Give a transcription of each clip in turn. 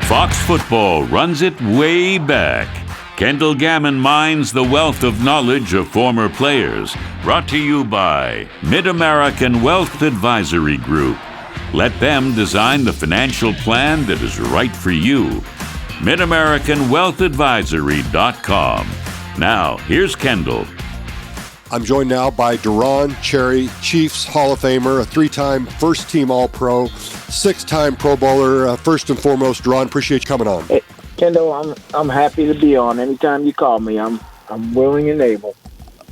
Fox Football runs it way back. Kendall Gammon mines the wealth of knowledge of former players. Brought to you by Mid-American Wealth Advisory Group. Let them design the financial plan that is right for you. MidAmericanWealthAdvisory.com. Now, here's Kendall. I'm joined now by Deron Cherry, Chiefs Hall of Famer, a three-time first-team All-Pro, six-time Pro Bowler. First and foremost, Deron, appreciate you coming on. Hey, Kendall, I'm happy to be on. Anytime you call me, I'm willing and able.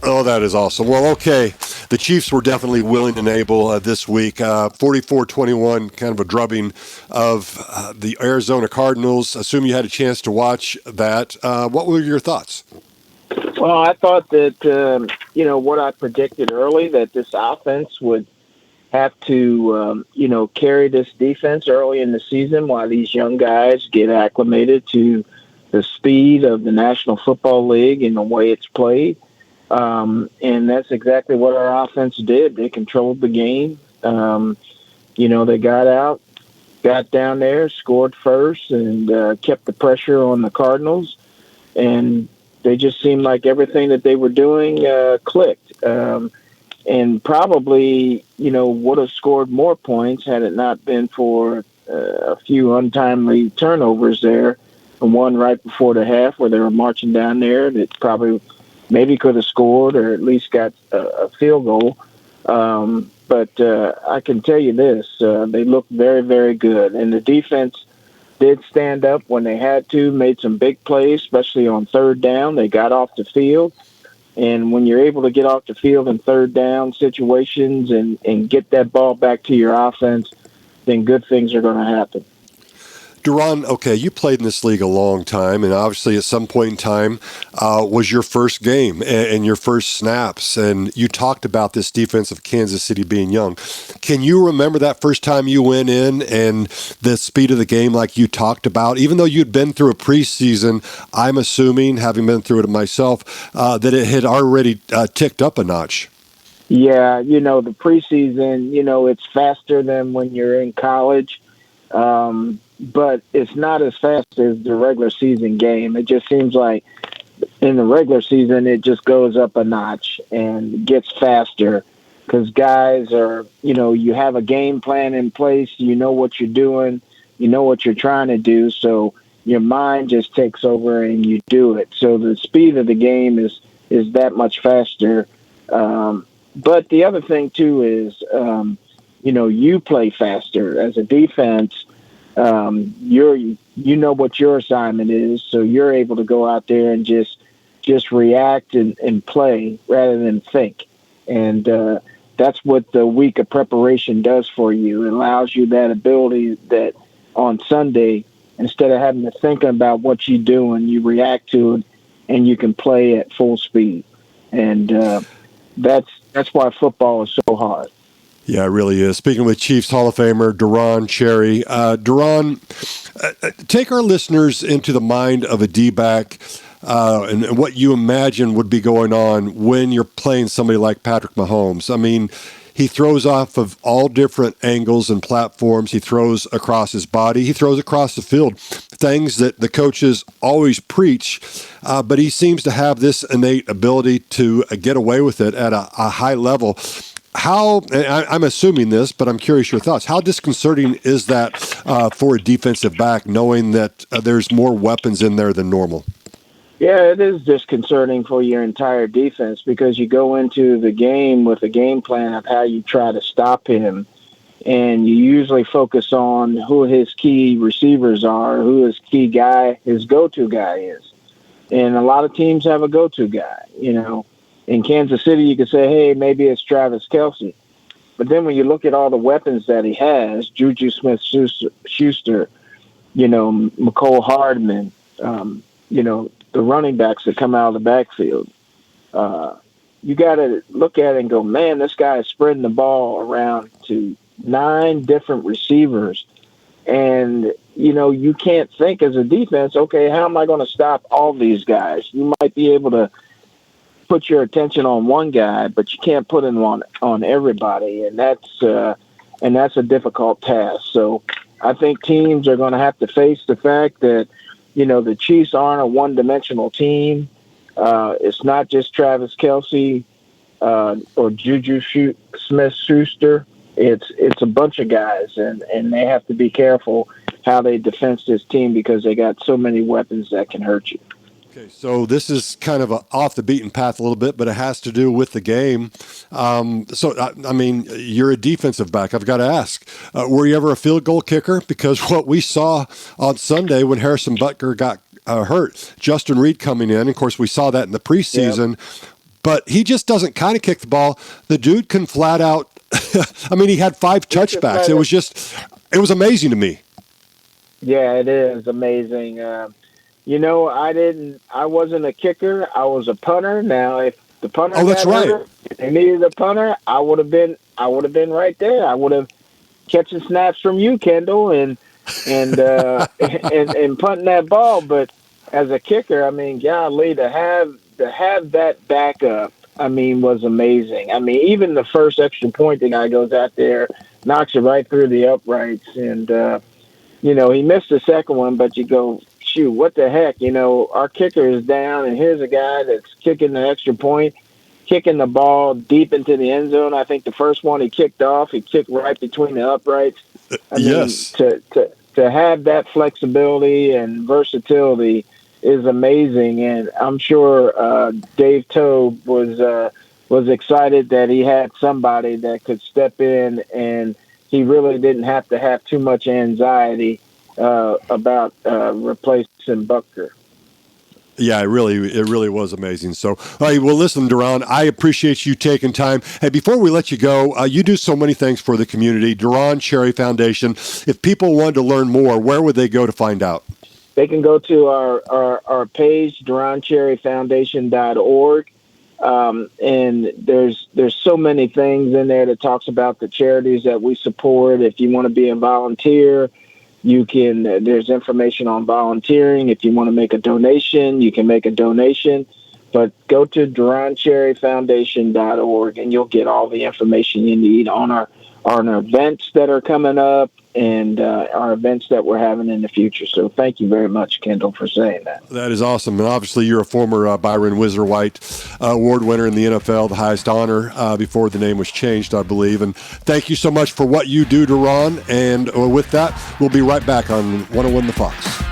Oh, that is awesome. Well, okay, the Chiefs were definitely willing and able this week. 44-21, kind of a drubbing of the Arizona Cardinals. Assume you had a chance to watch that. What were your thoughts? Well, I thought that, what I predicted early, that this offense would have to, carry this defense early in the season while these young guys get acclimated to the speed of the National Football League and the way it's played. And that's exactly what our offense did. They controlled the game. They got down there, scored first, and kept the pressure on the Cardinals. And they just seemed like everything that they were doing clicked. And probably, would have scored more points had it not been for a few untimely turnovers there. And one right before the half where they were marching down there that probably maybe could have scored or at least got a field goal. But I can tell you this, they looked very, very good. And the defense did stand up when they had to, made some big plays, especially on third down. They got off the field. And when you're able to get off the field in third down situations and get that ball back to your offense, then good things are going to happen. Deron, okay, you played in this league a long time, and obviously at some point in time was your first game and your first snaps, and you talked about this defense of Kansas City being young. Can you remember that first time you went in and the speed of the game like you talked about? Even though you'd been through a preseason, I'm assuming, having been through it myself, that it had already ticked up a notch. Yeah, the preseason, it's faster than when you're in college. But it's not as fast as the regular season game. It just seems like in the regular season, it just goes up a notch and gets faster because guys are, you have a game plan in place. You know what you're doing. You know what you're trying to do. So your mind just takes over and you do it. So the speed of the game is that much faster. But the other thing, too, is, you play faster as a defense. You know what your assignment is, so you're able to go out there and just react and play rather than think. And that's what the week of preparation does for you. It allows you that ability that on Sunday, instead of having to think about what you do, and you react to it, and you can play at full speed. And that's why football is so hard. Yeah, it really is. Speaking with Chiefs Hall of Famer Deron Cherry. Deron, take our listeners into the mind of a D-back and what you imagine would be going on when you're playing somebody like Patrick Mahomes. I mean, he throws off of all different angles and platforms. He throws across his body. He throws across the field, things that the coaches always preach, but he seems to have this innate ability to get away with it at a high level. How, I'm assuming this, but I'm curious your thoughts. How disconcerting is that for a defensive back, knowing that there's more weapons in there than normal? Yeah, it is disconcerting for your entire defense because you go into the game with a game plan of how you try to stop him, and you usually focus on who his key receivers are, who his key guy, his go-to guy is. And a lot of teams have a go-to guy, In Kansas City, you could say, hey, maybe it's Travis Kelce. But then when you look at all the weapons that he has, Juju Smith-Schuster, McCole Hardman, the running backs that come out of the backfield, you got to look at it and go, man, this guy is spreading the ball around to 9 different receivers. And, you can't think as a defense, okay, how am I going to stop all these guys? You might be able to put your attention on one guy, but you can't put it on everybody, and that's a difficult task. So I think teams are going to have to face the fact that, the Chiefs aren't a one-dimensional team. It's not just Travis Kelce or Juju Smith-Schuster. It's a bunch of guys, and they have to be careful how they defend this team because they got so many weapons that can hurt you. Okay, so this is kind of off the beaten path a little bit, but it has to do with the game. You're a defensive back. I've got to ask, were you ever a field goal kicker? Because what we saw on Sunday when Harrison Butker got hurt, Justin Reed coming in, of course, we saw that in the preseason, but he just doesn't kind of kick the ball. The dude can flat out, he had 5 touchbacks. It was amazing to me. Yeah, it is amazing. I wasn't a kicker. I was a punter. Now, if the punter hurt, if they needed a punter, I would have been right there. I would have catching snaps from you, Kendall, and and punting that ball. But as a kicker, golly, to have that backup, was amazing. Even the first extra point, the guy goes out there, knocks it right through the uprights, and he missed the second one, but you go, shoot, what the heck? Our kicker is down, and here's a guy that's kicking the extra point, kicking the ball deep into the end zone. I think the first one he kicked right between the uprights. Yes. To have that flexibility and versatility is amazing, and I'm sure Dave Tobe was excited that he had somebody that could step in, and he really didn't have to have too much anxiety about replacing Butker. Yeah, it really was amazing. So, all right, well, listen, Deron, I appreciate you taking time. Hey, before we let you go, you do so many things for the community. Deron Cherry Foundation. If people wanted to learn more, where would they go to find out? They can go to our page, DeronCherryFoundation.org. And there's so many things in there that talks about the charities that we support. If you want to be a volunteer, there's information on volunteering. If you want to make a donation, you can make a donation. But go to DeronCherryFoundation.org and you'll get all the information you need on our events that are coming up and our events that we're having in the future. So thank you very much, Kendall, for saying that. That is awesome. And obviously you're a former Byron Whizzer-White award winner in the NFL, the highest honor before the name was changed, I believe. And thank you so much for what you do, Deron. And with that, we'll be right back on 101 The Fox.